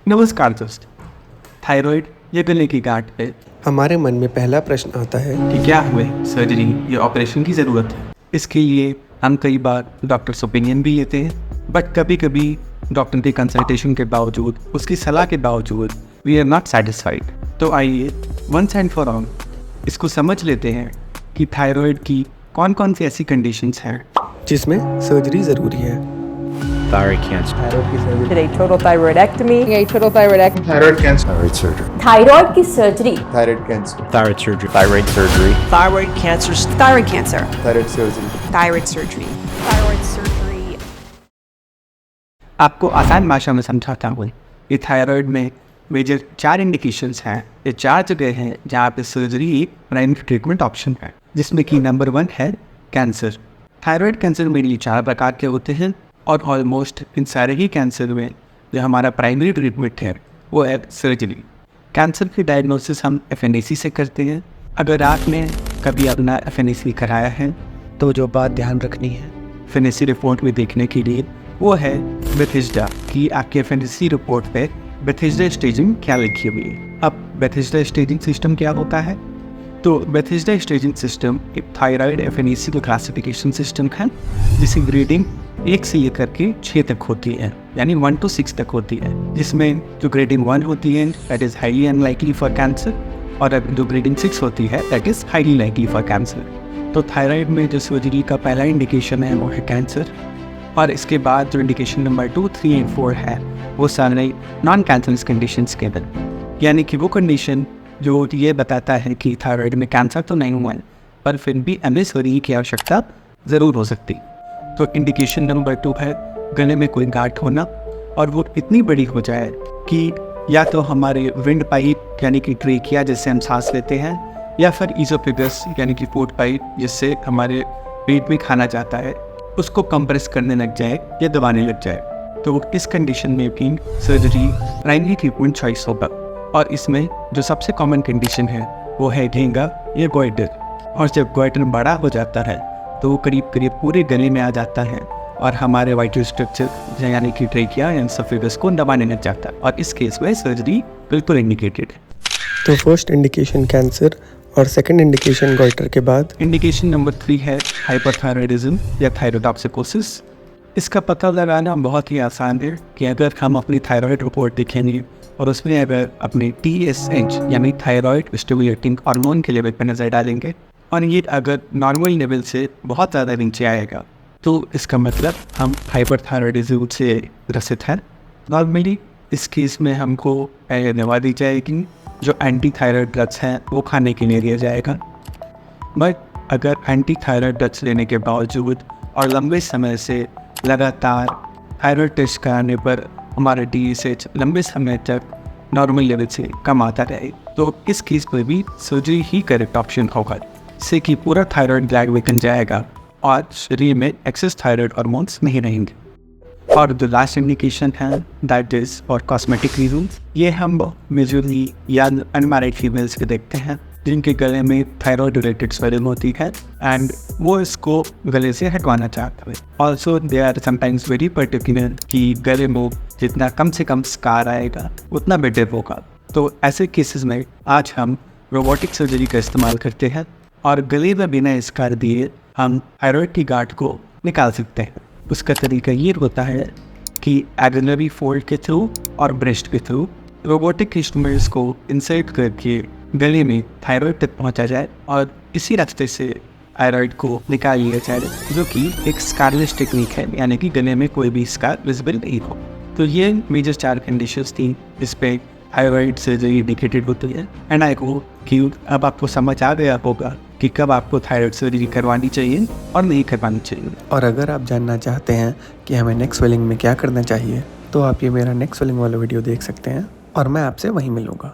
नमस्कार दोस्त। थायराइड या गले की गांठ है, हमारे मन में पहला प्रश्न आता है कि क्या हुए, सर्जरी या ऑपरेशन की ज़रूरत है। इसके लिए हम कई बार डॉक्टर ओपिनियन भी लेते हैं, बट कभी कभी डॉक्टर की कंसल्टेशन के बावजूद, उसकी सलाह के बावजूद वी आर नॉट सेटिस्फाइड। तो आइए वंस एंड फॉर ऑल इसको समझ लेते हैं कि थायराइड की कौन कौन सी ऐसी कंडीशंस हैं जिसमें सर्जरी ज़रूरी है। Thyroid cancer. Did a total thyroidectomy. Thyroid cancer. Thyroid surgery. Thyroid की surgery. Thyroid cancer. Thyroid surgery. Thyroid surgery. Thyroid cancer. Thyroid cancer. Thyroid surgery. Thyroid surgery. Thyroid surgery. आपको आसान भाषा में समझाता हूँ। ये थायराइड में मेजर 4 इंडिकेशंस हैं। ये 4 जगह हैं जहाँ पे सर्जरी एक प्राइमरी ट्रीटमेंट ऑप्शन है, जिसमें कि नंबर 1 है कैंसर। थायराइड कैंसर मेनली 4 प्रकार के होते हैं और ऑलमोस्ट इन सारे ही कैंसर में जो हमारा प्राइमरी ट्रीटमेंट है वो है सर्जरी। कैंसर की डायग्नोसिस हम FNAC से करते हैं। अगर आपने कभी अपना FNAC कराया है तो जो बात ध्यान रखनी है FNAC रिपोर्ट में देखने के लिए वो है बेथेस्डा कि आपके FNAC रिपोर्ट पे बेथेस्डा स्टेजिंग क्या लिखी हुई है। अब बेथेस्डा स्टेजिंग सिस्टम क्या होता है? तो बेथेस्डा स्टेजिंग सिस्टम एक थायराइड FNAC का क्लासिफिकेशन सिस्टम है, जिसकी ग्रेडिंग 1 से लेकर के 6 तक होती है, यानी 1 to 6 तक होती है, जिसमें जो ग्रेडिंग 1 होती है that is highly unlikely for cancer, और जो ग्रेडिंग 6 होती है that is highly likely for cancer. तो थायराइड में जो सर्जरी का पहला इंडिकेशन है वो है कैंसर, और इसके बाद जो इंडिकेशन नंबर 2, 3 एंड 4 है वो सारे नॉन कैंसरस कंडीशंस के अंदर, यानी कि वो कंडीशन जो ये बताता है कि थायराइड में कैंसर तो नहीं हुआ है पर फिर भी MS सर्जरी की आवश्यकता ज़रूर हो सकती। तो इंडिकेशन नंबर 2 है गले में कोई गांठ होना, और वो इतनी बड़ी हो जाए कि या तो हमारे विंड पाइप यानी कि ट्रेकिया जिससे हम सांस लेते हैं, या फिर ईसोफेगस यानी कि फूड पाइप जिससे हमारे पेट में खाना जाता है उसको कंप्रेस करने लग जाए या दबाने लग जाए। तो इस कंडीशन में भी सर्जरी प्राइमरी ट्रीटमेंट चॉइस होगा। और इसमें जो सबसे कॉमन कंडीशन है वो है घेंगा या गोइटर, और जब गोइटर बड़ा हो जाता है तो वो करीब करीब पूरे गले में आ जाता है और हमारे वाइटल स्ट्रक्चर यानी कि ट्रेकिया या एसोफेगस को दबाने लग जाता है, और इस केस में सर्जरी बिल्कुल इंडिकेटेड है। तो फर्स्ट इंडिकेशन कैंसर और सेकंड इंडिकेशन गॉइटर के बाद इंडिकेशन नंबर 3 है हाइपरथायराइडिज्म या थायरोटॉक्सिकोसिस। इसका पता लगाना बहुत ही आसान है कि अगर हम अपनी थायराइड रिपोर्ट देखेंगे और उसमें अगर अपने TSH यानी थायराइड स्टिमुलेटिंग हार्मोन के लेवल पर नज़र डालेंगे और ये अगर नॉर्मल लेवल से बहुत ज़्यादा नीचे आएगा तो इसका मतलब हम हाइपरथायराइडिज्म से ग्रसित हैं। नॉर्मली इस केस में हमको दवा दी जाएगी, जो एंटी थायराइड ड्रग्स हैं वो खाने के लिए दिया जाएगा। बट अगर एंटी थायराइड ड्रग्स लेने के बावजूद और लंबे समय से लगातार थायराइड टेस्ट कराने पर हमारा TSH लंबे समय तक नॉर्मल लेवल से कम आता रहे तो इस केस पर भी सर्जरी ही करेक्ट ऑप्शन होगा, इससे कि पूरा थायराइड ग्लैंड वेकन जाएगा और शरीर में एक्सेस थायराइड हार्मोन्स नहीं रहेंगे। और जो लास्ट इंडिकेशन है that is for cosmetic reasons. ये हम मेजरली यंग अनमैरिड फीमेल्स के देखते हैं जिनके गले में थायराइड रिलेटेड स्वेलिंग होती है एंड वो इसको गले से हटवाना चाहते हैं। Also they are sometimes very particular कि गले में जितना कम से कम स्कार आएगा उतना बेटर होगा। तो ऐसे केसेस में आज हम रोबोटिक सर्जरी का इस्तेमाल करते हैं और गले में बिना स्कार दिए हम थायराइड की गांठ को निकाल सकते हैं। उसका तरीका ये होता है कि एग्जलरी फोल्ड के थ्रू और ब्रेस्ट के थ्रू रोबोटिक इंस्ट्रूमेंट्स को इंसर्ट करके गले में थायराइड तक पहुंचा जाए और इसी रास्ते से थायराइड को निकाल लिया जाए, जो कि एक स्कारलेस टेक्निक है, यानी कि गले में कोई भी स्कार विजिबल नहीं हो। तो ये मेजर 4 कंडीशंस थी जिस पे थायराइड सर्जरी इंडिकेटेड होती है। एंड आई होप कि अब आपको समझ आ गया होगा कि कब आपको थायराइड सर्जरी करवानी चाहिए और नहीं करवानी चाहिए। और अगर आप जानना चाहते हैं कि हमें नेक स्वेलिंग में क्या करना चाहिए तो आप ये मेरा नेक स्वेलिंग वाला वीडियो देख सकते हैं और मैं आपसे वहीं मिलूँगा।